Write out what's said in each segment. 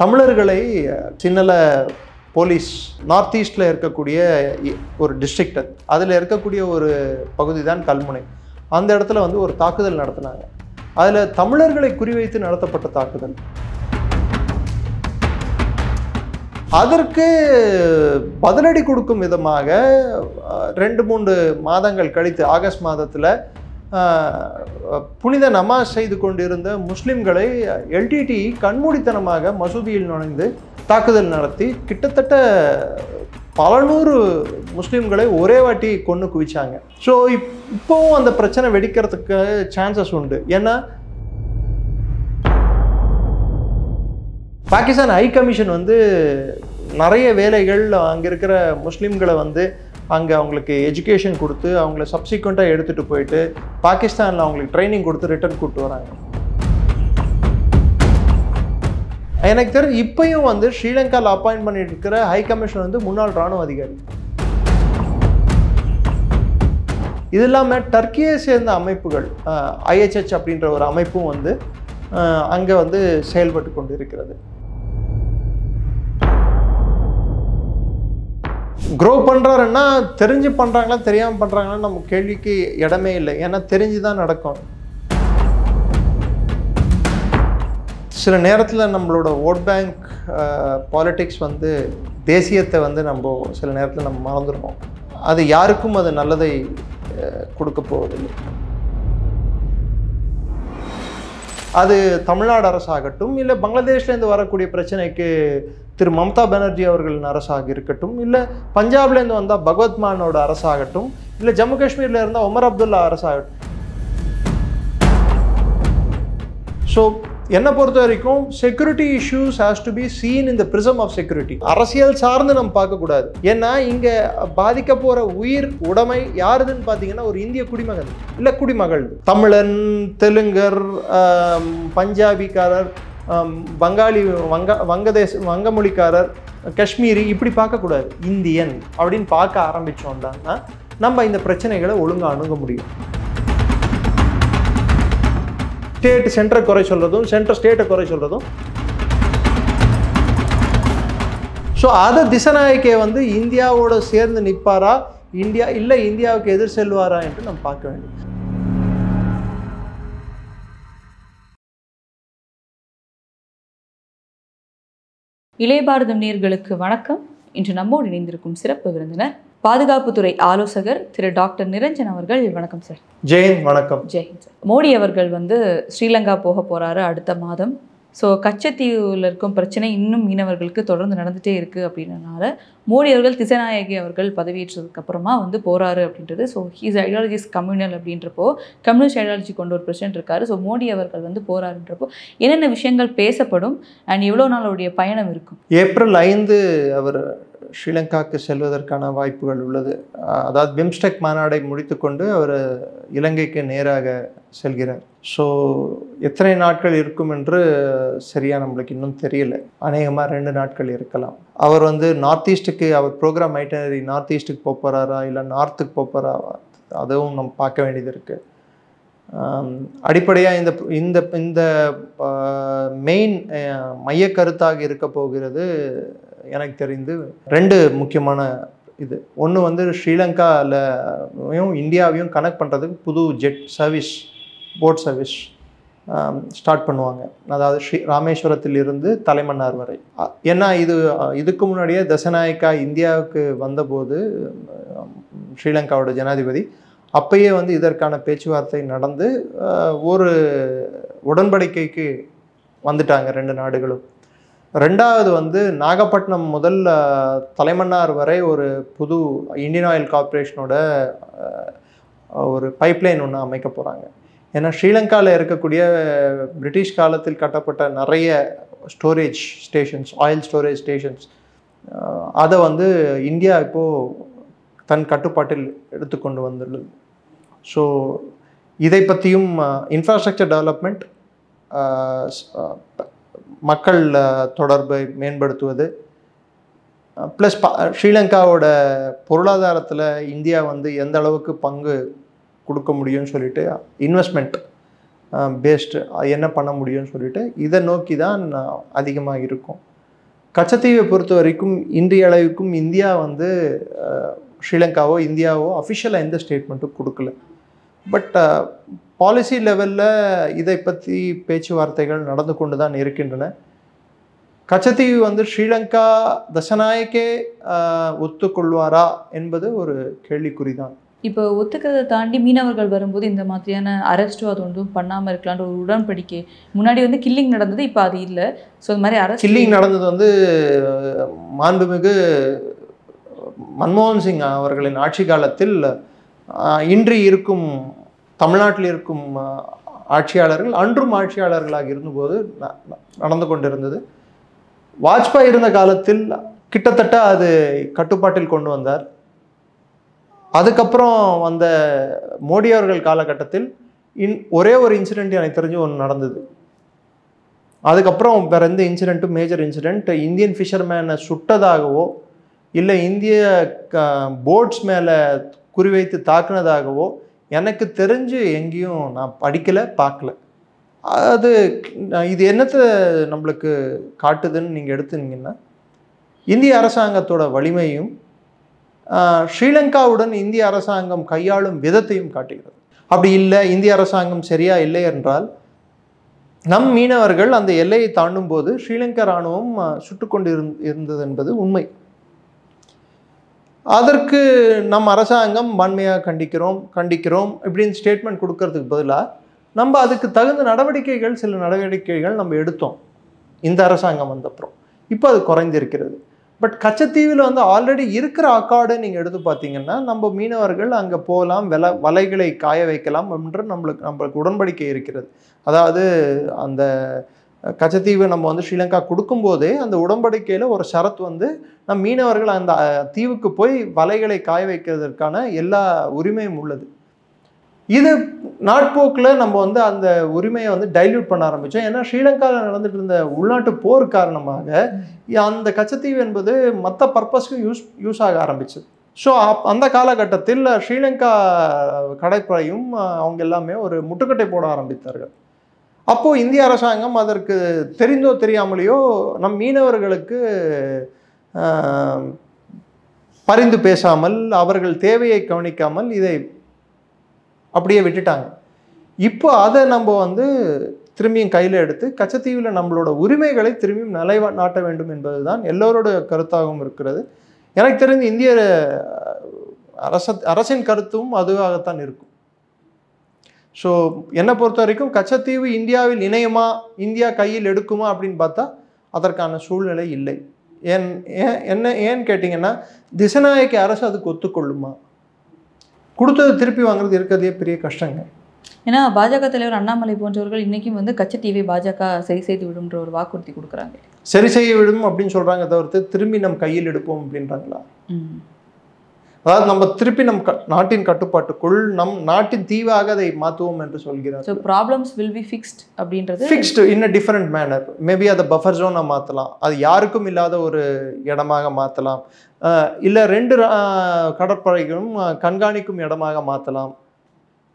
தமிழர்களை சின்னல police north ஈஸ்டில் இருக்கக்கூடிய ஒரு டிஸ்ட்ரிக்ட், அதில் இருக்கக்கூடிய ஒரு பகுதி தான் கல்முனை. அந்த இடத்துல வந்து ஒரு தாக்குதல் நடத்தினாங்க. அதில் தமிழர்களை குறிவைத்து நடத்தப்பட்ட தாக்குதல். அதற்கு பதிலடி கொடுக்கும் விதமாக 2-3 மாதங்கள் கழித்து ஆகஸ்ட் மாதத்தில் புனித நமாஸ் செய்து கொண்டிருந்த முஸ்லிம்களை எல்டிடி கண்மூடித்தனமாக மசூதியில் நுழைந்து தாக்குதல் நடத்தி கிட்டத்தட்ட பல நூறு முஸ்லிம்களை ஒரே வாட்டி கொன்று குவிச்சாங்க. ஸோ இப்போவும் அந்த பிரச்சனை வெடிக்கிறதுக்கு சான்சஸ் உண்டு. ஏன்னா பாகிஸ்தான் ஹை கமிஷன் வந்து நிறைய வேலைகள் அங்கே இருக்கிற முஸ்லீம்களை வந்து அங்கே அவங்களுக்கு எஜுகேஷன் கொடுத்து அவங்கள சப்சிக்வெண்ட்டாக எடுத்துகிட்டு போயிட்டு பாகிஸ்தானில் அவங்களுக்கு ட்ரைனிங் கொடுத்து ரிட்டர்ன் கூப்பிட்டு வராங்க. எனக்கு தெரிஞ்சு இப்பயும் வந்து ஸ்ரீலங்காவில் அப்பாயிண்ட் பண்ணிட்டு இருக்கிற ஹை கமிஷன் வந்து முன்னாள் இராணுவ அதிகாரி. இது இல்லாமல் டர்க்கியை சேர்ந்த அமைப்புகள் IHH அப்படின்ற ஒரு அமைப்பும் வந்து அங்கே வந்து செயல்பட்டு கொண்டு இருக்கிறது. க்ரோ பண்ணுறாருன்னா தெரிஞ்சு பண்ணுறாங்களா தெரியாமல் பண்ணுறாங்களா நம்ம கேள்விக்கு இடமே இல்லை. ஏன்னா தெரிஞ்சு தான் நடக்கும். சில நேரத்தில் நம்மளோட ஓட் பேங்க் பாலிட்டிக்ஸ் வந்து தேசியத்தை வந்து நம்ம சில நேரத்தில் நம்ம மறந்துடுறோம். அது யாருக்கும் அது நல்லதை கொடுக்க போவதில்லை. அது தமிழ்நாடு அரசாகட்டும், இல்லை பங்களாதேஷ்லேருந்து வரக்கூடிய பிரச்சனைக்கு திரு மம்தா பானர்ஜி அவர்களின் அரசாக இருக்கட்டும், இல்லை பஞ்சாப்லேருந்து வந்தால் பகவத் மானோட அரசாகட்டும், இல்லை ஜம்மு காஷ்மீரில் இருந்தால் உமர் அப்துல்லா அரசாகட்டும். ஸோ என்னை பொறுத்த வரைக்கும் security issues has to be seen in the prism of security. அரசியல் சார்ந்து நம்ம பார்க்கக்கூடாது. ஏன்னா இங்கே பாதிக்க போகிற உயிர் உடைமை யாருதுன்னு பார்த்தீங்கன்னா ஒரு இந்திய குடிமகன் இல்லை குடிமகள். தமிழன், தெலுங்கர், பஞ்சாபிக்காரர், பங்காளி, வங்கமொழிக்காரர், காஷ்மீரி இப்படி பார்க்கக்கூடாது. இந்தியன் அப்படின்னு பார்க்க ஆரம்பித்தோம்னா நம்ம இந்த பிரச்சனைகளை ஒழுங்காக அணுக முடியும். ஸ்டேட் சென்டரை குறை சொல்கிறதும், சென்டர் ஸ்டேட்டை குறை சொல்கிறதும். ஸோ அதை திசநாயக்கே வந்து இந்தியாவோட சேர்ந்து நிற்பாரா, இந்தியாவுக்கு எதிர் செல்வாரா என்று நம்ம பார்க்க வேண்டும். இளைய பாரதம் நேயர்களுக்கு வணக்கம். இன்று நம்மோடு இணைந்திருக்கும் சிறப்பு விருந்தினர் பாதுகாப்புத்துறை ஆலோசகர் திரு டாக்டர் நிரஞ்சன் அவர்கள். வணக்கம் சார். ஜெயின் வணக்கம். ஜெயின் சார். மோடி அவர்கள் வந்து ஸ்ரீலங்கா போக போகிறாரு அடுத்த மாதம். ஸோ கச்சத்தீவில் இருக்கும் பிரச்சனை இன்னும் மீனவர்களுக்கு தொடர்ந்து நடந்துகிட்டே இருக்குது அப்படின்றனால மோடி அவர்கள் திசநாயகி அவர்கள் பதவியேற்றதுக்கு அப்புறமா வந்து போகிறாரு அப்படின்றது. ஸோ ஹீஸ் ஐடியாலஜிஸ் கம்யூனல் அப்படின்றப்போ கம்யூனிஸ்ட் ஐடியாலஜி கொண்ட ஒரு பிரசிடென்ட் இருக்காரு. ஸோ மோடி அவர்கள் வந்து போகிறாருன்றப்போ என்னென்ன விஷயங்கள் பேசப்படும் அண்ட் எவ்வளோ நாளுடைய பயணம் இருக்கும்? ஏப்ரல் 5 அவர் ஸ்ரீலங்காவுக்கு செல்வதற்கான வாய்ப்புகள் உள்ளது. அதாவது பிம்ஸ்டெக் மாநாடை முடித்துக்கொண்டு அவர் இலங்கைக்கு நேராக செல்கிறார். ஸோ எத்தனை நாட்கள் இருக்கும் என்று சரியாக நம்மளுக்கு இன்னும் தெரியல. அநேகமாக 2 நாட்கள் இருக்கலாம். அவர் வந்து நார்த் ஈஸ்ட்டுக்கு அவர் ப்ரோக்ராம் ஐட்டனரி நார்த் ஈஸ்ட்டுக்கு போகிறாரா இல்லை நார்த்துக்கு போகிறாரா அதுவும் நம்ம பார்க்க வேண்டியது இருக்குது. அடிப்படையாக இந்த இந்த மெயின் மைய கருத்தாக இருக்க போகிறது எனக்கு தெரிந்து 2 முக்கியமான இது. ஒன்று வந்து ஸ்ரீலங்காலையும் இந்தியாவையும் கனெக்ட் பண்ணுறதுக்கு புது jet service, boat service start பண்ணுவாங்க. அதாவது ராமேஸ்வரத்திலிருந்து தலைமன்னார் வரை. ஏன்னா இதுக்கு முன்னாடியே தசநாயக்கா இந்தியாவுக்கு வந்தபோது ஸ்ரீலங்காவோட ஜனாதிபதி அப்பயே வந்து இதற்கான பேச்சுவார்த்தை நடந்து ஒரு உடன்படிக்கைக்கு வந்துட்டாங்க 2 நாடுகளும். 2வது வந்து நாகப்பட்டினம் முதல் தலைமன்னார் வரை ஒரு புது இந்தியன் ஆயில் கார்பரேஷனோட ஒரு பைப்லைன் ஒன்று அமைக்க போகிறாங்க. ஏன்னா ஸ்ரீலங்காவில் இருக்கக்கூடிய பிரிட்டிஷ் காலத்தில் கட்டப்பட்ட நிறைய storage stations, oil storage stations, அதை வந்து இந்தியா இப்போது தன் கட்டுப்பாட்டில் எடுத்துக்கொண்டு வந்துள்ளது. ஸோ இதை பற்றியும் இன்ஃப்ராஸ்ட்ரக்சர் டெவலப்மெண்ட், மக்கள் தொடர்பை மேம்படுத்துவது, ப்ளஸ் ஸ்ரீலங்காவோட பொருளாதாரத்தில் இந்தியா வந்து எந்த அளவுக்கு பங்கு கொடுக்க முடியும்னு சொல்லிட்டு இன்வெஸ்ட்மெண்ட் பேஸ்டு என்ன பண்ண முடியும்னு சொல்லிட்டு இதை நோக்கி தான் அதிகமாக இருக்கும். கச்சத்தீவை பொறுத்த வரைக்கும் இன்றைய அளவுக்கும் இந்தியா வந்து ஸ்ரீலங்காவோ இந்தியாவோ அஃபிஷியலாக எந்த ஸ்டேட்மெண்ட்டும் கொடுக்கல. பட் பாலிசி லெவலில் இதை பற்றி பேச்சுவார்த்தைகள் நடந்து கொண்டு தான் இருக்கின்றன. கச்சத்தீவு வந்து ஸ்ரீலங்கா தசநாயக்கே ஒத்துக்கொள்வாரா என்பது ஒரு கேள்விக்குறி தான். இப்போ ஒத்துக்கிறதை தாண்டி மீனவர்கள் வரும்போது இந்த மாதிரியான அரெஸ்ட்டோ அது ஒன்றும் பண்ணாமல் இருக்கலான்ற ஒரு உடன்படிக்கை முன்னாடி வந்து கில்லிங் நடந்தது, இப்போ அது இல்லை. ஸோ இது மாதிரி அரெஸ்ட் கில்லிங் நடந்தது வந்து மாண்புமிகு மன்மோகன் சிங் அவர்களின் ஆட்சி காலத்தில் இன்று இருக்கும் தமிழ்நாட்டில் இருக்கும் ஆட்சியாளர்கள் அன்றும் ஆட்சியாளர்களாக இருந்தபோது நடந்து கொண்டிருந்தது. வாஜ்பாய் இருந்த காலத்தில் கிட்டத்தட்ட அது கட்டுப்பாட்டில் கொண்டு வந்தார். அதுக்கப்புறம் வந்த மோடி அவர்கள் காலகட்டத்தில் ஒரே ஒரு இன்சிடெண்ட் எனக்கு தெரிஞ்சு ஒன்று நடந்தது. அதுக்கப்புறம் வேற எந்த இன்சிடெண்ட்டும் மேஜர் இன்சிடெண்ட் இந்தியன் ஃபிஷர்மேனை சுட்டதாகவோ இல்லை இந்திய போட்ஸ் மேலே குறிவைத்து தாக்குனதாகவோ எனக்கு தெரிஞ்சு எங்கேயும் நான் படிக்கலை, பார்க்கல. அது இது என்னத்தை நம்மளுக்கு காட்டுதுன்னு நீங்கள் எடுத்துனீங்கன்னா இந்திய அரசாங்கத்தோட வலிமையும் ஸ்ரீலங்காவுடன் இந்திய அரசாங்கம் கையாளும் விதத்தையும் காட்டுகிறது. அப்படி இல்லை, இந்திய அரசாங்கம் சரியா இல்லை என்றால் நம் மீனவர்கள் அந்த எல்லையை தாண்டும் போது ஸ்ரீலங்கா இராணுவம் சுட்டுக்கொண்டு இருந்தது என்பது உண்மை. அதற்கு நம் அரசாங்கம் வன்மையாக கண்டிக்கிறோம் இப்படின்னு ஸ்டேட்மெண்ட் கொடுக்கறதுக்கு பதிலாக நம்ம அதுக்கு தகுந்த சில நடவடிக்கைகள் நம்ம எடுத்தோம் இந்த அரசாங்கம் வந்தப்புறம். இப்போ அது குறைந்திருக்கிறது. பட் கச்சத்தீவில் வந்து ஆல்ரெடி இருக்கிற அக்கார்டை நீங்கள் எடுத்து பார்த்தீங்கன்னா நம்ம மீனவர்கள் அங்கே போகலாம், வலைகளை காய வைக்கலாம் என்று நம்மளுக்கு உடன்படிக்கை இருக்கிறது. அதாவது அந்த கச்சத்தீவை நம்ம வந்து ஸ்ரீலங்கா கொடுக்கும்போதே அந்த உடன்படிக்கையில் ஒரு ஷரத் வந்து நம் மீனவர்கள் அந்த தீவுக்கு போய் வலைகளை காய வைக்கிறதுக்கான எல்லா உரிமையும் உள்ளது. இது நாட்போக்கில் நம்ம வந்து அந்த உரிமையை வந்து டைல்யூட் பண்ண ஆரம்பித்தோம். ஏன்னா ஸ்ரீலங்காவில் நடந்துட்டு இருந்த உள்நாட்டு போர் காரணமாக அந்த கச்சத்தீவு என்பது மற்ற பர்பஸ்க்கு யூஸ் ஆக ஆரம்பிச்சது. ஸோ அந்த காலகட்டத்தில் ஸ்ரீலங்கா கடற்படையும் அவங்க எல்லாமே ஒரு முட்டுக்கட்டை போட ஆரம்பித்தார்கள். அப்போது இந்திய அரசாங்கம் அதற்கு தெரிந்தோ தெரியாமலேயோ நம் மீனவர்களுக்கு பரிந்து பேசாமல் அவர்கள் தேவையை கவனிக்காமல் இதை அப்படியே விட்டுட்டாங்க. இப்போ அதை நம்ம வந்து திரும்பியும் கையில் எடுத்து கச்சத்தீவில் நம்மளோட உரிமைகளை திரும்பியும் நிலைநாட்ட வேண்டும் என்பது தான் எல்லோரோட கருத்தாகவும் இருக்கிறது. எனக்கு தெரிந்து இந்திய அரசின் கருத்தும் அதுவாகத்தான் இருக்கும். ஸோ என்னை பொறுத்த வரைக்கும் கச்சத்தீவு இந்தியாவில் இணையுமா, இந்தியா கையில் எடுக்குமா அப்படின்னு பார்த்தா அதற்கான சூழ்நிலை இல்லை. ஏன்னு கேட்டிங்கன்னா திசநாயக்க அரசு அதுக்கு ஒத்துக்கொள்ளுமா? கொடுத்தது திருப்பி வாங்குறது இருக்கிறதே பெரிய கஷ்டங்க. ஏன்னா பாஜக தலைவர் அண்ணாமலை போன்றவர்கள் இன்றைக்கும் வந்து கச்சத்தீவை பாஜக சரி செய்து விடும்ன்ற ஒரு வாக்குறுதி கொடுக்குறாங்க. சரி செய்ய விடும் அப்படின்னு சொல்கிறாங்க தவிர்த்து திரும்பி நம் கையில் எடுப்போம் அப்படின்றாங்களா? அதாவது நம்ம திருப்பி நம் நாட்டின் கட்டுப்பாட்டுக்குள் நம் நாட்டின் தீவாக அதை மாற்றுவோம் என்று சொல்கிறார். So problems will be fixed அப்படின்றது fixed in a different manner. Maybe அதை பஃபர் ஜோனாக மாற்றலாம், அது யாருக்கும் இல்லாத ஒரு இடமாக மாற்றலாம், இல்லை 2 கடற்படைகளும் கண்காணிக்கும் இடமாக மாற்றலாம்,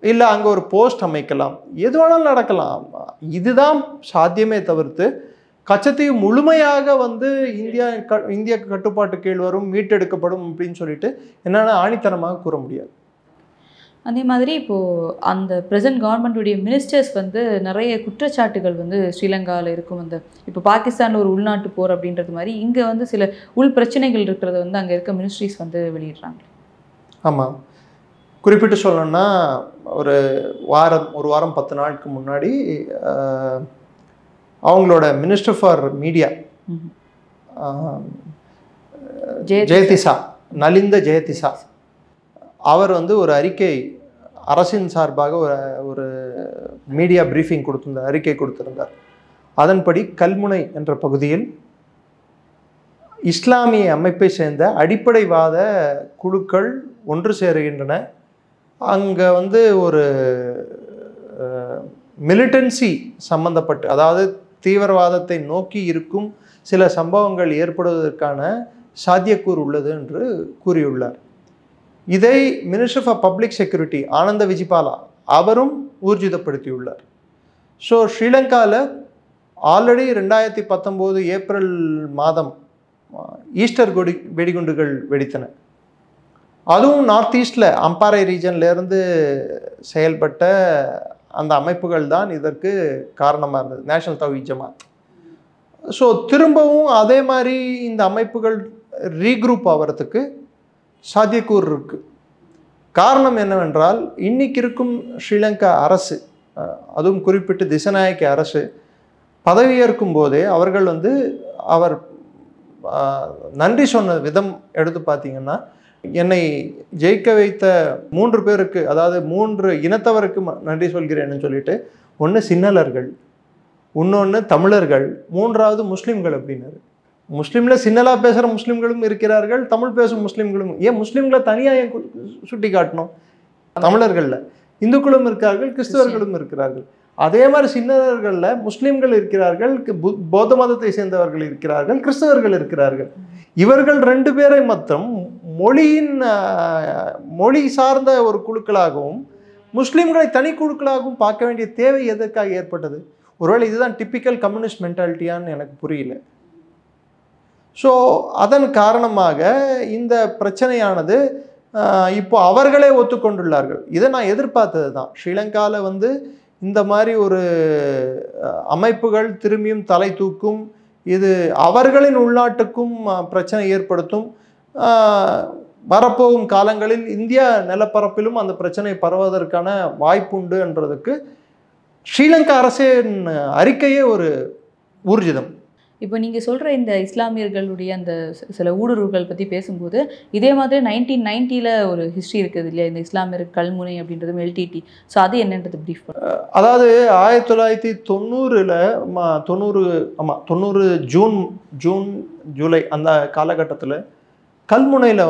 இல்லை அங்கே ஒரு போஸ்ட் அமைக்கலாம், எது வேணாலும் நடக்கலாம். இதுதான் சாத்தியமே தவிர்த்து கச்சத்தீவு முழுமையாக வந்து இந்திய கட்டுப்பாட்டு கீழ் வரும், மீட்டெடுக்கப்படும் அப்படின்னு சொல்லிட்டு என்னென்ன ஆணித்தனமாக கூற முடியாது. அதே மாதிரி இப்போது அந்த ப்ரெசன்ட் கவர்மெண்ட்டுடைய மினிஸ்டர்ஸ் வந்து நிறைய குற்றச்சாட்டுகள் வந்து ஸ்ரீலங்காவில் இருக்கும். அந்த இப்போ பாகிஸ்தானில் ஒரு உள்நாட்டு போர் அப்படின்றது மாதிரி இங்கே வந்து சில உள் பிரச்சனைகள் இருக்கிறத வந்து அங்கே இருக்க மினிஸ்ட்ரிஸ் வந்து வெளியிடுறாங்க. ஆமாம், குறிப்பிட்டு சொல்லணும்னா ஒரு வாரம் 10 நாளுக்கு முன்னாடி அவங்களோட மினிஸ்டர் ஃபார் மீடியா ஜெயதிசா, நலிந்த ஜெயதிசா, அவர் வந்து ஒரு அறிக்கை அரசின் சார்பாக ஒரு மீடியா பிரீஃபிங் அறிக்கை கொடுத்திருந்தார். அதன்படி கல்முனை என்ற பகுதியில் இஸ்லாமிய அமைப்பை சேர்ந்த அடிப்படைவாத குழுக்கள் ஒன்று சேருகின்றன. அங்கே வந்து ஒரு மிலிட்டன்சி சம்பந்தப்பட்டு, அதாவது தீவிரவாதத்தை நோக்கி இருக்கும் சில சம்பவங்கள் ஏற்படுவதற்கான சாத்தியக்கூறு உள்ளது என்று கூறியுள்ளார். இதை மினிஸ்டர் ஃபார் பப்ளிக் செக்யூரிட்டி ஆனந்த விஜிபாலா அவரும் ஊர்ஜிதப்படுத்தியுள்ளார். ஸோ ஸ்ரீலங்காவில் ஆல்ரெடி 2019 ஏப்ரல் மாதம் ஈஸ்டர் வெடிகுண்டுகள் வெடித்தன. அதுவும் நார்த் ஈஸ்டில் அம்பாறை ரீஜன்லேருந்து செயல்பட்ட அந்த அமைப்புகள் தான் இதற்கு காரணமாக இருந்தது, நேஷனல் தௌஹீத் ஜமாத். ஸோ திரும்பவும் அதே மாதிரி இந்த அமைப்புகள் ரீக்ரூப் ஆகிறதுக்கு சாத்தியக்கூறு இருக்குது. காரணம் என்னவென்றால், இன்னைக்கு இருக்கும் ஸ்ரீலங்கா அரசு, அதுவும் குறிப்பிட்டு திசநாயக்க அரசு பதவியேற்கும் போதே அவர்கள் அவர் நன்றி சொன்ன விதம் எடுத்து பார்த்தீங்கன்னா, என்னை ஜெயிக்க வைத்த 3 பேருக்கு, அதாவது 3 இனத்தவருக்கு நன்றி சொல்கிறேன்னு சொல்லிட்டு, ஒன்று சின்னலர்கள், இன்னொன்று தமிழர்கள், 3வது முஸ்லீம்கள் அப்படின்னாரு. முஸ்லீமில் சின்னலாக பேசுகிற முஸ்லீம்களும் இருக்கிறார்கள், தமிழ் பேசும் முஸ்லீம்களும். ஏன் முஸ்லீம்களை தனியாக ஏன் சுட்டி காட்டணும்? தமிழர்களில் இந்துக்களும் இருக்கிறார்கள், கிறிஸ்தவர்களும் இருக்கிறார்கள். அதே மாதிரி சின்னர்களில் முஸ்லீம்கள் இருக்கிறார்கள், பௌத்த மதத்தை சேர்ந்தவர்கள் இருக்கிறார்கள், கிறிஸ்தவர்கள் இருக்கிறார்கள். இவர்கள் 2 பேரை மட்டும் மொழி சார்ந்த ஒரு குழுக்களாகவும் முஸ்லீம்களை தனி குழுக்களாகவும் பார்க்க வேண்டிய தேவை எதற்காக ஏற்பட்டது? ஒருவேளை இதுதான் டிப்பிக்கல் கம்யூனிஸ்ட் மென்டாலிட்டியான்னு எனக்கு புரியல. ஸோ அதன் காரணமாக இந்த பிரச்சனையானது இப்போ அவர்களே ஒத்துக்கொண்டுள்ளார்கள். இதை நான் எதிர்பார்த்தது தான். ஸ்ரீலங்காவில் இந்த மாதிரி ஒரு அமைப்புகள் திரும்பியும் தலை தூக்கும், இது அவர்களின் உள்நாட்டுக்கும் பிரச்சனை ஏற்படுத்தும். வரப்போகும் காலங்களில் இந்தியா நிலப்பரப்பிலும் அந்த பிரச்சனை பரவுவதற்கான வாய்ப்புண்டு என்றதுக்கு ஸ்ரீலங்கா அரசின் அறிக்கையே ஒரு ஊர்ஜிதம். இப்போ நீங்கள் சொல்கிற இந்த இஸ்லாமியர்களுடைய அந்த சில ஊடுருவல்கள் பற்றி பேசும்போது, இதே மாதிரி 1990 ஒரு ஹிஸ்ட்ரி இருக்குது இல்லையா, இந்த இஸ்லாமியர் கல்முனை அப்படின்றதும் எல்டிடி. ஸோ அது என்னன்றது ப்ரீஃப் பண்ணுங்க. அதாவது 1990 ஜூன் ஜூலை அந்த காலகட்டத்தில் கல்முனையில்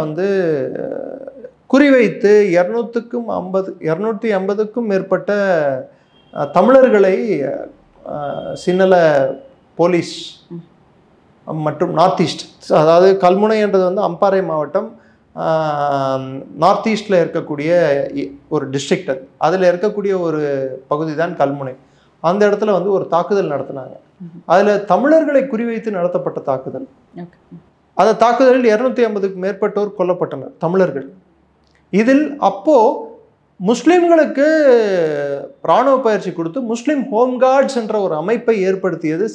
குறிவைத்து 250க்கும் மேற்பட்ட தமிழர்களை சின்னல போலீஸ் மற்றும் நார்த் ஈஸ்ட், அதாவது கல்முனை என்றது அம்பாறை மாவட்டம், நார்த் ஈஸ்டில் இருக்கக்கூடிய ஒரு டிஸ்ட்ரிக்ட். அதில் இருக்கக்கூடிய ஒரு பகுதி தான் கல்முனை. அந்த இடத்துல ஒரு தாக்குதல் நடத்தினாங்க. அதில் தமிழர்களை குறிவைத்து நடத்தப்பட்ட தாக்குதல். அந்த தாக்குதலில் 250க்கும் மேற்பட்டோர் கொல்லப்பட்டனர், தமிழர்கள். இதில் அப்போது முஸ்லீம்களுக்கு இராணுவ பயிற்சி கொடுத்து முஸ்லீம் ஹோம் கார்ட்ஸ் என்ற ஒரு அமைப்பை ஏற்படுத்தியது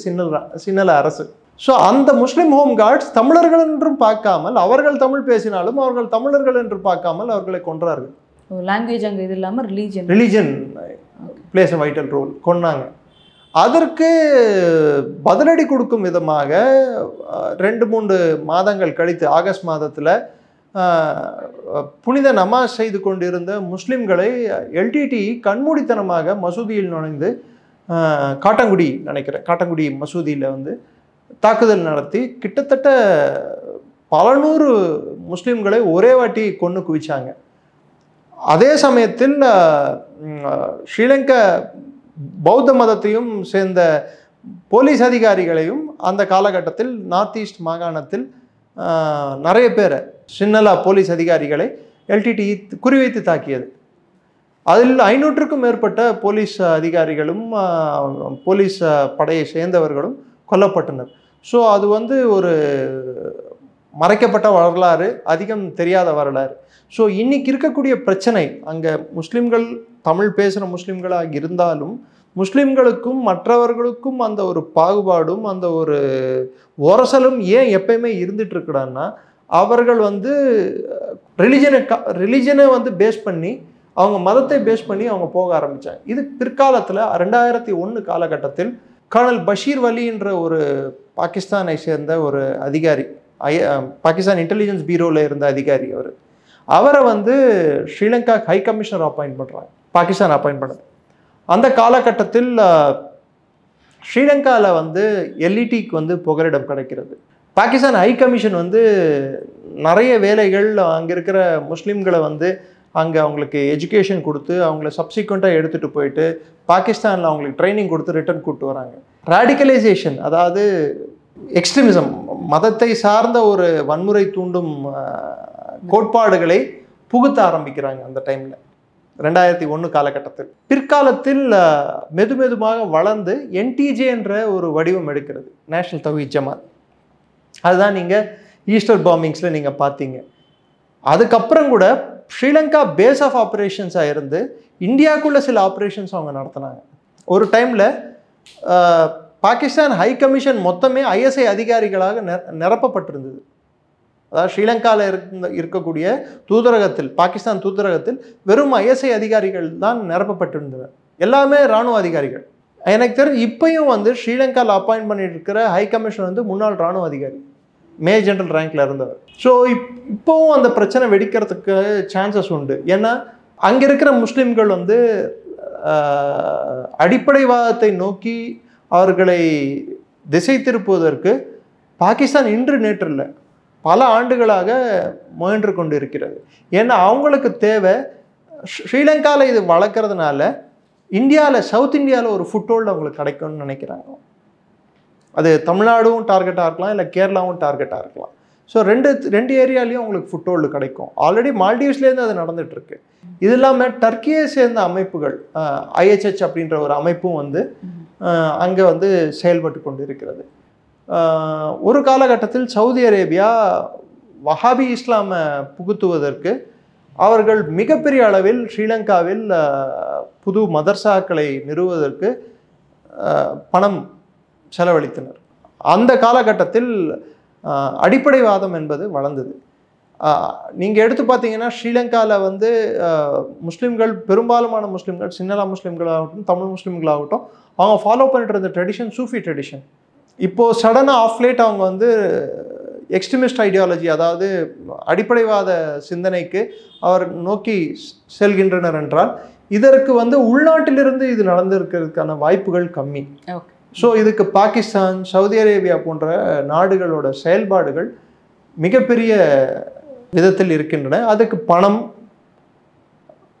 சின்னல அரசு. ஸோ அந்த முஸ்லீம் ஹோம் கார்ட்ஸ் தமிழர்கள் என்றும் பார்க்காமல், அவர்கள் தமிழ் பேசினாலும் அவர்கள் தமிழர்கள் என்று பார்க்காமல் அவர்களை கொன்றார்கள். லாங்குவேஜ் அங்கே இது இல்லாமல் religion plays a vital role, கொன்னாங்க. அதற்கு பதிலடி கொடுக்கும் விதமாக 2-3 மாதங்கள் கழித்து ஆகஸ்ட் மாதத்தில் புனித நமாஸ் செய்து கொண்டிருந்த முஸ்லிம்களை எல்டிடி கண்மூடித்தனமாக மசூதியில் நுழைந்து காட்டங்குடி மசூதியில் தாக்குதல் நடத்தி கிட்டத்தட்ட பல 100 முஸ்லிம்களை ஒரே வாட்டி கொன்று குவிச்சாங்க. அதே சமயத்தில் ஸ்ரீலங்கா பௌத்த மதத்தையும் சேர்ந்த போலீஸ் அதிகாரிகளையும் அந்த காலகட்டத்தில் நார்த் ஈஸ்ட் மாகாணத்தில் நிறைய பேரை, சின்னலா போலீஸ் அதிகாரிகளை எல்டிடி குறிவைத்து தாக்கியது. அதில் 500க்கும் மேற்பட்ட போலீஸ் அதிகாரிகளும் போலீஸ் படையை சேர்ந்தவர்களும் கொல்லப்பட்டனர். ஸோ அது ஒரு மறைக்கப்பட்ட வரலாறு, அதிகம் தெரியாத வரலாறு. ஸோ இன்னைக்கு இருக்கக்கூடிய பிரச்சனை, அங்கே முஸ்லீம்கள் தமிழ் பேசுகிற முஸ்லீம்களாக இருந்தாலும் முஸ்லீம்களுக்கும் மற்றவர்களுக்கும் அந்த ஒரு பாகுபாடும் அந்த ஒரு உரசலும் ஏன் எப்பயுமே இருந்துட்டு இருக்குடான்னா, அவர்கள் ரிலிஜனை பேஸ் பண்ணி, அவங்க மதத்தை பேஸ் பண்ணி அவங்க போக ஆரம்பித்தாங்க. இது பிற்காலத்தில் 2001 காலகட்டத்தில் கர்னல் பஷீர் வலி என்ற ஒரு பாகிஸ்தானை சேர்ந்த ஒரு அதிகாரி, பாகிஸ்தான் இன்டெலிஜென்ஸ் பீரோவில் இருந்த அதிகாரி, அவரை ஸ்ரீலங்கா ஹை கமிஷனர் அப்பாயிண்ட் பண்ணுறாங்க, பாகிஸ்தான் அப்பாயிண்ட் பண்ணது. அந்த காலகட்டத்தில் ஸ்ரீலங்காவில் எல்இடிக்கு புகலிடம் கிடைக்கிறது. பாகிஸ்தான் ஹை கமிஷன் நிறைய வேலைகள் அங்கே இருக்கிற முஸ்லீம்களை அங்கே அவங்களுக்கு எஜுகேஷன் கொடுத்து அவங்கள சப்சிக்வெண்ட்டாக எடுத்துகிட்டு போயிட்டு பாகிஸ்தானில் அவங்களுக்கு ட்ரைனிங் கொடுத்து ரிட்டர்ன் கூப்பிட்டு வராங்க. ரேடிக்கலைசேஷன், அதாவது எக்ஸ்ட்ரீமிசம், மதத்தை சார்ந்த ஒரு வன்முறை தூண்டும் கோட்பாடுகளை புகுத்த ஆரம்பிக்கிறாங்க அந்த டைமில் 2001 காலகட்டத்தில். பிற்காலத்தில் மெதுமெதுமாக வளர்ந்து என்டிஜே என்ற ஒரு வடிவம் எடுக்கிறது, நேஷனல் தௌஹீத் ஜமாத். அதுதான் நீங்கள் ஈஸ்டர் பாம்பிங்ஸில் நீங்கள் பார்த்தீங்க. அதுக்கப்புறம் கூட ஸ்ரீலங்கா பேஸ் ஆஃப் ஆப்ரேஷன்ஸாக இருந்து இந்தியாவுக்குள்ள சில ஆப்ரேஷன்ஸ் அவங்க நடத்தினாங்க. ஒரு டைமில் பாகிஸ்தான் ஹை கமிஷன் மொத்தமே ஐஎஸ்ஐ அதிகாரிகளாக நிரப்பப்பட்டிருந்தது. அதாவது ஸ்ரீலங்காவில் இருக்கக்கூடிய தூதரகத்தில், பாகிஸ்தான் தூதரகத்தில் வெறும் ஐஎஸ்ஐ அதிகாரிகள் தான் நிரப்பப்பட்டிருந்தனர், எல்லாமே இராணுவ அதிகாரிகள். எனக்கு தெரிஞ்சு இப்பயும் வந்து ஸ்ரீலங்காவில் அப்பாயிண்ட் பண்ணிட்டு இருக்கிற ஹை கமிஷன் வந்து முன்னாள் இராணுவ அதிகாரி, மேஜர் ஜெனரல் ரேங்க்ல இருந்தவர். ஸோ இப்போவும் அந்த பிரச்சனை வெடிக்கிறதுக்கு சான்சஸ் உண்டு. ஏன்னா அங்கே இருக்கிற முஸ்லீம்கள் வந்து அடிப்படைவாதத்தை நோக்கி அவர்களை திசை திருப்புவதற்கு பாகிஸ்தான் இன்று நேற்று இல்லை, பல ஆண்டுகளாக முயன்று கொண்டு இருக்கிறது. ஏன்னா அவங்களுக்கு தேவை, ஸ்ரீலங்காவில் இது வளர்க்குறதுனால இந்தியாவில், சவுத் இந்தியாவில் ஒரு ஃபுட்ஹோல்டு அவங்களுக்கு கிடைக்கும்னு நினைக்கிறாங்க. அது தமிழ்நாடும் டார்கெட்டாக இருக்கலாம், இல்லை கேரளாவும் டார்கெட்டாக இருக்கலாம். ஸோ ரெண்டு ஏரியாலையும் உங்களுக்கு ஃபுட்ஹோல்டு கிடைக்கும். ஆல்ரெடி மால்டீவ்ஸ்லேருந்து அது நடந்துகிட்ருக்கு. இது இல்லாமல் டர்க்கியை சேர்ந்த அமைப்புகள், ஐஹெச்ஹெச் அப்படின்ற ஒரு அமைப்பும் வந்து அங்கே வந்து செயல்பட்டு கொண்டு இருக்கிறது. ஒரு காலகட்டத்தில் சவுதி அரேபியா வஹாபி இஸ்லாமை புகுத்துவதற்கு அவர்கள் மிகப்பெரிய அளவில் ஸ்ரீலங்காவில் புது மதர்சாக்களை நிறுவுவதற்கு பணம் செலவழித்தனர். அந்த காலகட்டத்தில் அடிப்படைவாதம் என்பது வளர்ந்தது. நீங்கள் எடுத்து பார்த்தீங்கன்னா ஸ்ரீலங்காவில் வந்து முஸ்லீம்கள், பெரும்பாலுமான முஸ்லீம்கள், சின்னலா முஸ்லீம்களாகட்டும் தமிழ் முஸ்லீம்களாகட்டும், அவங்க ஃபாலோ பண்ணிட்டு இருந்த ட்ரெடிஷன் சூஃபி ட்ரெடிஷன். இப்போது சடனாக ஆஃப் லேட் அவங்க வந்து எக்ஸ்ட்ரீமிஸ்ட் ஐடியாலஜி, அதாவது அடிப்படைவாத சிந்தனைக்கு அவர் நோக்கி செல்கின்றனர் என்றால் இதற்கு வந்து உள்நாட்டிலிருந்து இது நடந்திருக்கிறதுக்கான வாய்ப்புகள் கம்மி. ஸோ இதுக்கு பாகிஸ்தான், சவுதி அரேபியா போன்ற நாடுகளோட செயல்பாடுகள் மிகப்பெரிய விதத்தில் இருக்கின்றன. அதுக்கு பணம்,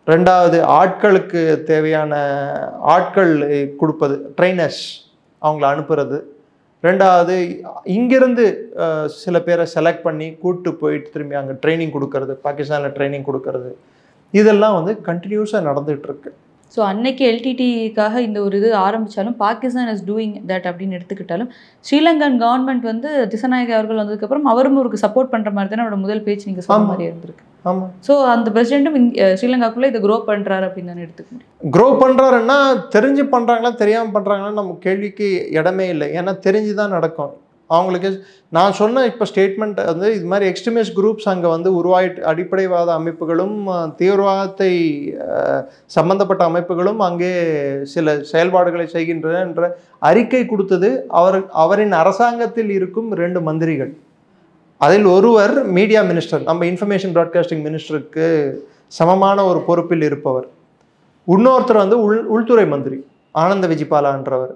ரெண்டாவது ஆட்களுக்கு தேவையான ஆட்கள் கொடுப்பது, ட்ரைனர்ஸ் அவங்கள அனுப்புறது, ரெண்டாவது இங்கிருந்து சில பேரை செலக்ட் பண்ணி கூப்பிட்டு போயிட்டு திரும்பி அங்கே ட்ரைனிங் கொடுக்கறது, பாகிஸ்தானில் ட்ரைனிங் கொடுக்கறது, இதெல்லாம் வந்து கண்டினியூஸாக நடந்துகிட்ருக்கு. ஸோ அன்னைக்கு எல்டிடிக்காக இந்த ஒரு இது ஆரம்பித்தாலும் பாகிஸ்தான் இஸ் டூயிங் தட் அப்படின்னு எடுத்துக்கிட்டாலும் ஸ்ரீலங்கன் கவர்மெண்ட் வந்து திசாநாயகா அவர்கள் வந்ததுக்கப்புறம் அவரும் அவருக்கு சப்போர்ட் பண்ணுற மாதிரி தானே அவரோட முதல் பேச்சு நீங்கள் சொன்ன மாதிரி இருந்திருக்கு. ஆமாம். ஸோ அந்த பிரசிடென்ட்டும் ஸ்ரீலங்காக்குள்ளே இதை க்ரோ பண்ணுறாரு அப்படின்னு தானே எடுத்துக்க முடியும். க்ரோ பண்ணுறாருன்னா தெரிஞ்சு பண்ணுறாங்களா தெரியாமல் பண்ணுறாங்களா நம்ம கேள்விக்கு இடமே இல்லை. ஏன்னா தெரிஞ்சு தான் நடக்கும் அவங்களுக்கு. நான் சொன்ன இப்போ ஸ்டேட்மெண்ட் வந்து இது மாதிரி எக்ஸ்ட்ரீமிஸ்ட் குரூப்ஸ் அங்கே வந்து உருவாயிட்டு, அடிப்படைவாத அமைப்புகளும் தீவிரவாதத்தை சம்பந்தப்பட்ட அமைப்புகளும் அங்கே சில செயல்பாடுகளை செய்கின்றன என்ற அறிக்கை கொடுத்தது அவரின் அரசாங்கத்தில் இருக்கும் 2 மந்திரிகள். அதில் ஒருவர் மீடியா மினிஸ்டர், நம்ம இன்ஃபர்மேஷன் ப்ராட்காஸ்டிங் மினிஸ்டருக்கு சமமான ஒரு பொறுப்பில் இருப்பவர். இன்னொருத்தர் வந்து உள்துறை மந்திரி ஆனந்த விஜிபாலான்றவர்.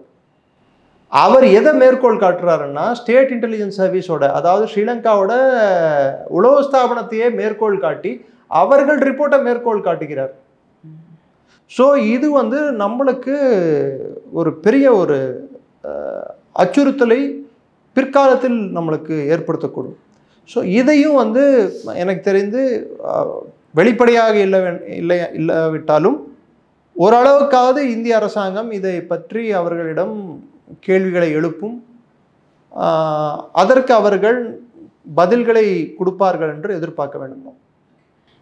அவர் எதை மேற்கோள் காட்டுறாருன்னா ஸ்டேட் இன்டெலிஜென்ஸ் சர்வீஸோட, அதாவது ஸ்ரீலங்காவோட உளவு ஸ்தாபனத்தையே மேற்கோள் காட்டி அவர்கள் ரிப்போர்ட்டை மேற்கோள் காட்டுகிறார். ஸோ இது வந்து நம்மளுக்கு ஒரு பெரிய ஒரு அச்சுறுத்தலை பிற்காலத்தில் நம்மளுக்கு ஏற்படுத்தக்கூடும். ஸோ இதையும் வந்து எனக்கு தெரிந்து வெளிப்படையாக இல்லாவிட்டாலும் ஓரளவுக்காவது இந்திய அரசாங்கம் இதை பற்றி அவர்களிடம் கேள்விகளை எழுப்பும், அதற்கு அவர்கள் பதில்களை கொடுப்பார்கள் என்று எதிர்பார்க்க வேண்டும்.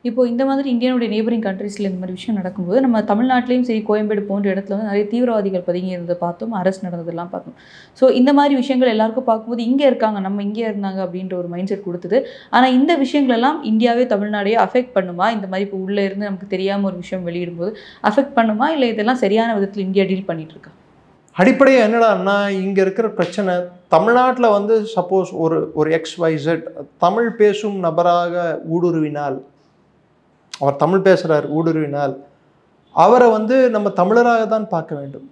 இப்போ இந்த மாதிரி இந்தியாவுடைய நெய்பரிங் கண்ட்ரீஸில் இந்த மாதிரி விஷயம் நடக்கும்போது நம்ம தமிழ்நாட்டிலையும் சரி, கோயம்பேடு போன்ற இடத்துல வந்து நிறைய தீவிரவாதிகள் பதுங்கி இருந்ததை பார்த்தோம், அரெஸ்ட் நடந்ததெல்லாம் பார்த்தோம். ஸோ இந்த மாதிரி விஷயங்கள் எல்லாருக்கும் பார்க்கும்போது இங்கே இருக்காங்க, நம்ம இங்கே இருந்தாங்க அப்படின்ற ஒரு மைண்ட் செட் கொடுத்தது. ஆனால் இந்த விஷயங்களெல்லாம் இந்தியாவே தமிழ்நாடையே அஃபெக்ட் பண்ணுமா? இந்த மாதிரி இப்போ உள்ளே இருந்து நமக்கு தெரியாமல் ஒரு விஷயம் வெளியிடும்போது அஃபெக்ட் பண்ணுமா, இல்லை இதெல்லாம் சரியான விதத்தில் இந்தியா டீல் பண்ணிட்டு இருக்கா? அடிப்படையாக என்னடான்னா இங்கே இருக்கிற பிரச்சனை, தமிழ்நாட்டில் வந்து சப்போஸ் ஒரு XYZ தமிழ் பேசும் நபராக ஊடுருவினால், அவர் தமிழ் பேசுகிறார் ஊடுருவினால், அவரை வந்து நம்ம தமிழராக தான் பார்க்க வேண்டும்.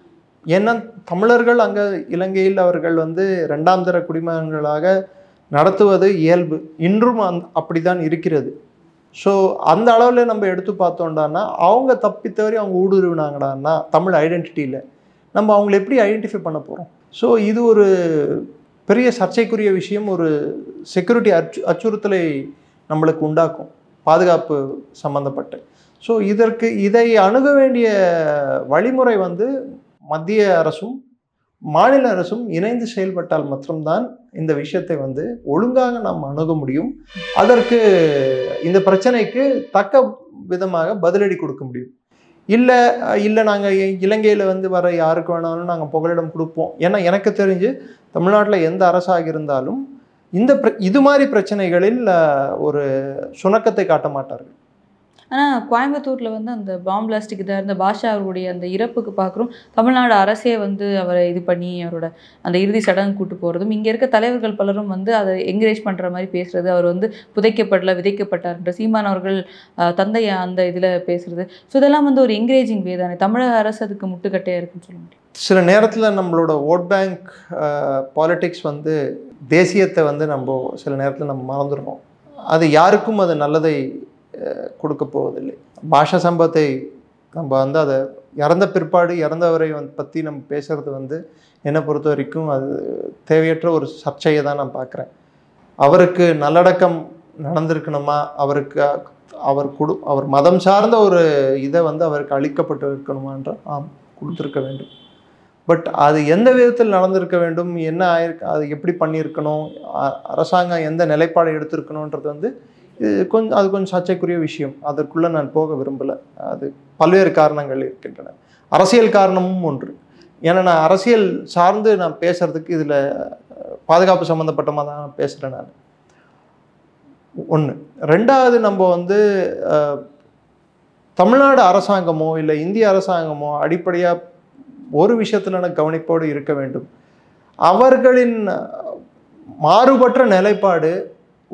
ஏன்னா தமிழர்கள் அங்கே இலங்கையில் அவர்கள் வந்து 2ஆம் தர குடிமகன்களாக நடத்துவது இயல்பு, இன்றும் அப்படி தான் இருக்கிறது. ஸோ அந்த அளவில் நம்ம எடுத்து பார்த்தோம்டான்னா அவங்க தப்பித்தவரை அவங்க ஊடுருவினாங்கடான்னா தமிழ் ஐடென்டிட்டியில் நம்ம அவங்களை எப்படி ஐடென்டிஃபை பண்ண போகிறோம்? ஸோ இது ஒரு பெரிய சர்ச்சைக்குரிய விஷயம், ஒரு செக்யூரிட்டி அச்சுறுத்தலை நம்மளுக்கு உண்டாக்கும், பாதுகாப்பு சம்பந்தப்பட்டு. ஸோ இதை அணுக வேண்டிய வழிமுறை வந்து மத்திய அரசும் மாநில அரசும் இணைந்து செயல்பட்டால் மட்டும்தான் இந்த விஷயத்தை வந்து ஒழுங்காக நாம் அணுக முடியும். அதற்கு இந்த பிரச்சனைக்கு தக்க விதமாக பதிலடி கொடுக்க முடியும். இல்லை நாங்கள் இலங்கையில் வந்து வர யாருக்கு வேணாலும் நாங்கள் புகலிடம் கொடுப்போம். ஏன்னா எனக்கு தெரிஞ்சு தமிழ்நாட்டில் எந்த அரசாக இருந்தாலும் இது மாதிரி பிரச்சனைகளில் ஒரு சுணக்கத்தை காட்ட மாட்டார்கள். ஆனால் கோயம்புத்தூரில் வந்து அந்த பாம் பிளாஸ்டிக் இதாக இருந்த பாஷா அவருடைய அந்த இறப்புக்கு பார்க்குறோம், தமிழ்நாடு அரசே வந்து அவரை இது பண்ணி அவரோட அந்த இறுதி சடங்கு கூட்டு போகிறதும், இங்கே இருக்க தலைவர்கள் பலரும் வந்து அதை என்கரேஜ் பண்ணுற மாதிரி பேசுகிறது, அவர் வந்து புதைக்கப்படல விதைக்கப்பட்டார்ன்ற சீமான் அவர்கள் தந்தை அந்த இதில் பேசுகிறது. ஸோ இதெல்லாம் வந்து ஒரு என்கரேஜிங் வே தானே. தமிழக அரசு அதுக்கு முட்டுக்கட்டையாக இருக்குன்னு சொல்ல முடியும். சில நேரத்தில் நம்மளோட ஓட் பேங்க் பாலிட்டிக்ஸ் வந்து தேசியத்தை வந்து நம்ம சில நேரத்தில் நம்ம மறந்துடுறோம். அது யாருக்கும் அது நல்லதை கொடுக்க போவதில்லை. பாஷா சம்பவத்தை நம்ம வந்து அதை இறந்த பிற்பாடு இறந்தவரை பற்றி நம்ம பேசுகிறது வந்து என்னை பொறுத்த வரைக்கும் அது தேவையற்ற ஒரு சர்ச்சையை தான் நான் பார்க்குறேன். அவருக்கு நல்லடக்கம் நடந்திருக்கணுமா, அவருக்கு அவர் மதம் சார்ந்த ஒரு இதை வந்து அவருக்கு அளிக்கப்பட்டு இருக்கணுமான்ற கொடுத்துருக்க வேண்டும். பட் அது எந்த விதத்தில் நடந்திருக்க வேண்டும், என்ன ஆயிருக்கு, அது எப்படி பண்ணியிருக்கணும், அரசாங்கம் எந்த நிலைப்பாடு எடுத்திருக்கணுன்றது வந்து அது கொஞ்சம் சர்ச்சைக்குரிய விஷயம். அதற்குள்ளே நான் போக விரும்பலை. அது பல்வேறு காரணங்கள் இருக்கின்றன. அரசியல் காரணமும் ஒன்று. ஏன்னா நான் அரசியல் சார்ந்து நான் பேசுகிறதுக்கு இதில் பாதுகாப்பு சம்மந்தப்பட்டமாக தான் நான் பேசுகிறேன். நான் ஒன்று. ரெண்டாவது, நம்ம வந்து தமிழ்நாடு அரசாங்கமோ இல்லை இந்திய அரசாங்கமோ அடிப்படையாக ஒரு விஷயத்தில் கவனிப்போடு இருக்க வேண்டும். அவர்களின் மாறுபட்ட நிலைப்பாடு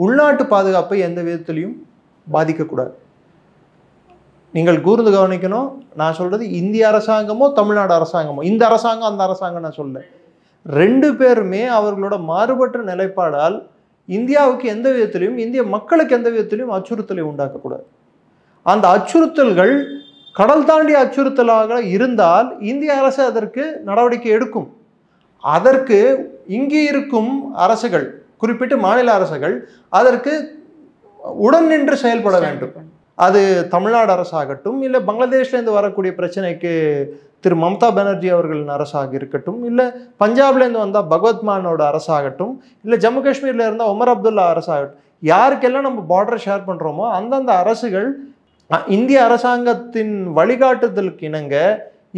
உள்நாட்டு பாதுகாப்பை எந்த விதத்திலையும் பாதிக்கக்கூடாது. நீங்கள் கூர்ந்து கவனிக்கணும். நான் சொல்கிறது இந்திய அரசாங்கமோ தமிழ்நாடு அரசாங்கமோ, இந்த அரசாங்கம் அந்த அரசாங்கம் நான் சொல்ல, ரெண்டு பேருமே அவர்களோட மாறுபட்ட நிலைப்பாடால் இந்தியாவுக்கு எந்த விதத்திலையும் இந்திய மக்களுக்கு எந்த விதத்திலையும் அச்சுறுத்தலை உண்டாக்கக்கூடாது. அந்த அச்சுறுத்தல்கள் கடல் தாண்டிய அச்சுறுத்தலாக இருந்தால் இந்திய அரசு அதற்கு நடவடிக்கை எடுக்கும். அதற்கு இங்கே இருக்கும் அரசுகள், குறிப்பிட்ட மாநில அரசுகள் அதற்கு உடன் நின்று செயல்பட வேண்டும். அது தமிழ்நாடு அரசாகட்டும், இல்லை பங்களாதேஷ்லேருந்து வரக்கூடிய பிரச்சனைக்கு திரு மம்தா பானர்ஜி அவர்களின் அரசாக இருக்கட்டும், இல்லை பஞ்சாப்லேருந்து வந்தால் பகவத் மானோட அரசாகட்டும், இல்லை ஜம்மு காஷ்மீரில் இருந்தால் உமர் அப்துல்லா அரசாகட்டும், யாருக்கெல்லாம் நம்ம பார்டரை ஷேர் பண்ணுறோமோ அந்தந்த அரசுகள் இந்திய அரசாங்கத்தின் வழிகாட்டுதலுக்கு இணங்க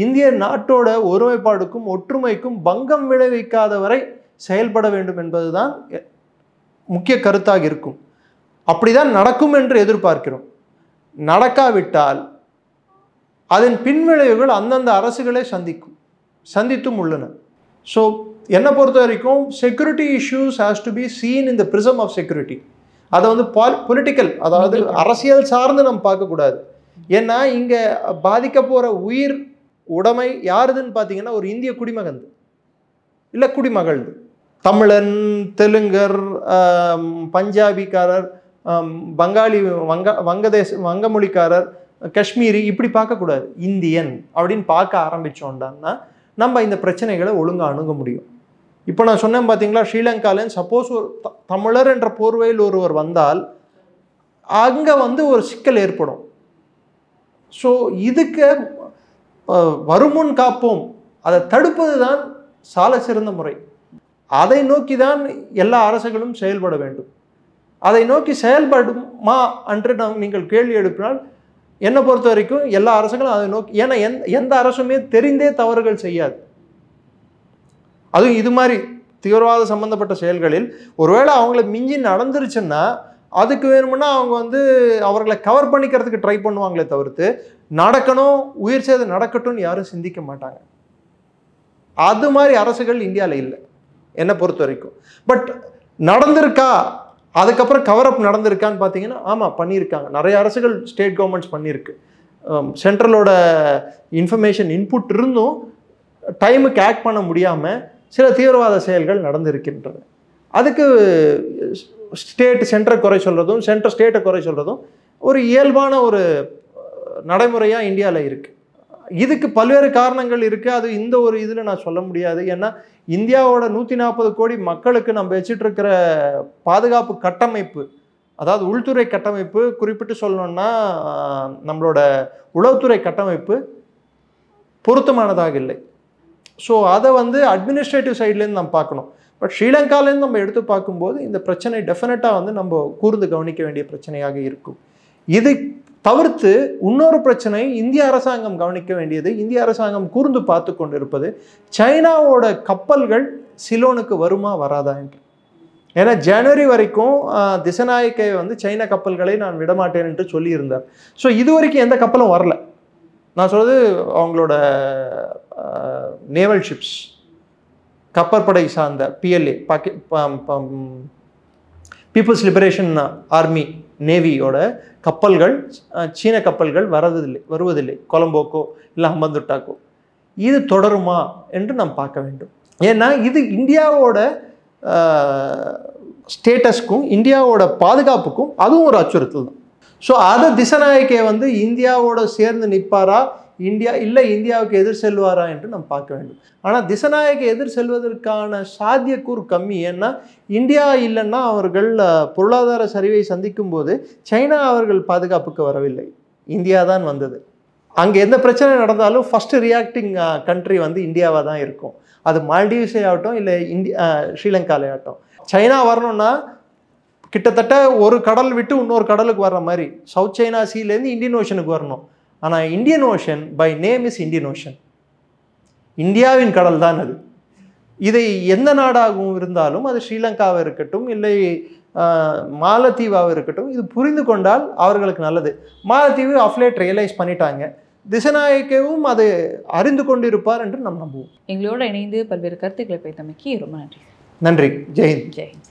இந்திய நாட்டோட ஒருமைப்பாடுக்கும் ஒற்றுமைக்கும் பங்கம் விளைவிக்காத வரை செயல்பட வேண்டும் என்பதுதான் முக்கிய கருத்தாக இருக்கும். அப்படிதான் நடக்கும் என்று எதிர்பார்க்கிறோம். நடக்காவிட்டால் அதன் பின்விளைவுகள் அந்தந்த அரசுகளே சந்தித்தும் உள்ளன. ஸோ என்னை பொறுத்த வரைக்கும் security issues has to be seen in the prism of security. அதை வந்து பொலிட்டிக்கல், அதாவது அரசியல் சார்ந்து நம்ம பார்க்கக்கூடாது. ஏன்னா இங்கே பாதிக்க போகிற உயிர் உடைமை யாருதுன்னு பார்த்தீங்கன்னா ஒரு இந்திய குடிமகன் இல்லை குடிமகள். தமிழன், தெலுங்கர், பஞ்சாபிக்காரர், பங்காளி, வங்க மொழிக்காரர், காஷ்மீரி இப்படி பார்க்கக்கூடாது. இந்தியன் அப்படின்னு பார்க்க ஆரம்பித்தோம்னா நம்ம இந்த பிரச்சனைகளை ஒழுங்காக அணுக முடியும். இப்போ நான் சொன்னேன் பார்த்தீங்களா, ஸ்ரீலங்காலேருந்து சப்போஸ் ஒரு தமிழர் என்ற போர்வையில் ஒருவர் வந்தால் அங்கே வந்து ஒரு சிக்கல் ஏற்படும். ஸோ இதுக்கு வருமுன் காப்போம், அதை தடுப்பது தான் சால சிறந்த முறை. அதை நோக்கி தான் எல்லா அரசுகளும் செயல்பட வேண்டும். அதை நோக்கி செயல்படுமா என்று நீங்கள் கேள்வி எழுப்பினால் என்னை பொறுத்த வரைக்கும் எல்லா அரசுகளும் அதை நோக்கி, ஏன்னா எந்த அரசுமே தெரிந்தே தவறுகள் செய்யாது. அதுவும் இது மாதிரி தீவிரவாத சம்பந்தப்பட்ட செயல்களில் ஒருவேளை அவங்கள மிஞ்சி நடந்துருச்சுன்னா அதுக்கு வேணும்னா அவங்க வந்து அவர்களை கவர் பண்ணிக்கிறதுக்கு ட்ரை பண்ணுவாங்களே தவிர்த்து நடக்கணும், உயிர் சேதம் நடக்கட்டும்னு யாரும் சிந்திக்க மாட்டாங்க. அது மாதிரி அரசுகள் இந்தியாவில் இல்லை என்னை பொறுத்த வரைக்கும். பட் நடந்திருக்கா, அதுக்கப்புறம் கவரப் நடந்திருக்கான்னு பார்த்தீங்கன்னா ஆமாம் பண்ணியிருக்காங்க. நிறைய அரசுகள், ஸ்டேட் கவர்மெண்ட்ஸ் பண்ணியிருக்கு. சென்ட்ரலோட இன்ஃபர்மேஷன் இன்புட் இருந்தும் டைமுக்கு ஆக்ட் பண்ண முடியாமல் சில தீவிரவாத செயல்கள் நடந்திருக்கின்றன. அதுக்கு சென்டரை குறை சொல்கிறதும் சென்டர் ஸ்டேட்டை குறை சொல்கிறதும் ஒரு இயல்பான ஒரு நடைமுறையாக இந்தியாவில் இருக்குது. இதுக்கு பல்வேறு காரணங்கள் இருக்குது. அது இந்த ஒரு இதில் நான் சொல்ல முடியாது. ஏன்னா இந்தியாவோட 140 கோடி மக்களுக்கு நம்ம வச்சுட்டு இருக்கிற பாதுகாப்பு கட்டமைப்பு, அதாவது உள்துறை கட்டமைப்பு, குறிப்பிட்டு சொல்லணும்னா நம்மளோட உளவுத்துறை கட்டமைப்பு பொருத்தமானதாக இல்லை. ஸோ அதை வந்து அட்மினிஸ்ட்ரேட்டிவ் சைட்லேருந்து நம்ம பார்க்கணும். பட் ஸ்ரீலங்காலேருந்து நம்ம எடுத்து பார்க்கும்போது இந்த பிரச்சனை டெஃபினட்டாக வந்து நம்ம கூர்ந்து கவனிக்க வேண்டிய பிரச்சனையாக இருக்கும். இது தவிர்த்து இன்னொரு பிரச்சனை இந்திய அரசாங்கம் கவனிக்க வேண்டியது, இந்திய அரசாங்கம் கூர்ந்து பார்த்து கொண்டு இருப்பது, சைனாவோட கப்பல்கள் சிலோனுக்கு வருமா வராதா என்று. ஏன்னா ஜனவரி வரைக்கும் திசநாயக்கை வந்து சைனா கப்பல்களை நான் விடமாட்டேன் என்று சொல்லியிருந்தார். ஸோ இது வரைக்கும் எந்த கப்பலும் வரல. நான் சொல்றது அவங்களோட நேவல் ஷிப்ஸ், கப்பற்படை சார்ந்த PLA பீப்புள்ஸ் லிபரேஷன் ஆர்மி நேவியோட கப்பல்கள், சீன கப்பல்கள் வருவதில்லை கொலம்போக்கோ இல்லை ஹம்பந்துட்டாக்கோ. இது தொடருமா என்று நாம் பார்க்க வேண்டும். ஏன்னா இது இந்தியாவோட ஸ்டேட்டஸ்க்கும் இந்தியாவோட பாதுகாப்புக்கும் அதுவும் ஒரு அச்சுறுத்தல் தான். ஸோ அதை திசநாயக்கே வந்து இந்தியாவோட சேர்ந்து நிற்பாரா, இந்தியாவுக்கு எதிர் செல்வாரா என்று நாம் பார்க்க வேண்டும். ஆனால் திசநாயக்கை எதிர் செல்வதற்கான சாத்தியக்கூறு கம்மி. ஏன்னா இந்தியா இல்லைன்னா அவர்கள் பொருளாதார சரிவை சந்திக்கும் போது சைனா அவர்கள் பாதுகாப்புக்கு வரவில்லை, இந்தியா தான் வந்தது. அங்கே எந்த பிரச்சனை நடந்தாலும் ஃபஸ்ட்டு ரியாக்டிங் கண்ட்ரி வந்து இந்தியாவாக தான் இருக்கும். அது மால்டீவ்ஸே ஆகட்டும் இல்லை ஸ்ரீலங்காலே ஆகட்டும். சைனா வரணும்னா கிட்டத்தட்ட ஒரு கடல் விட்டு இன்னொரு கடலுக்கு வர்ற மாதிரி சவுத் சைனா சீலேருந்து இந்தியன் ஓஷனுக்கு வரணும். ஆனால் Indian ocean by name is Indian ocean, இந்தியாவின் கடல் தான் அது. இதை எந்த நாடாகவும் இருந்தாலும், அது ஸ்ரீலங்காவாக இருக்கட்டும் இல்லை மாலத்தீவாக இருக்கட்டும், இது புரிந்து கொண்டால் அவர்களுக்கு நல்லது. மாலத்தீவு அஃப்லேட் ரியலைஸ் பண்ணிட்டாங்க, திசநாயக்கவும் அது அறிந்து கொண்டிருப்பார் என்று நாம் நம்புவோம். எங்களோட இணைந்து பல்வேறு கருத்துக்களை பேசமைக்கு ரொம்ப நன்றி. நன்றி. ஜெய்ஹிந்த். ஜெய்ஹிந்த்.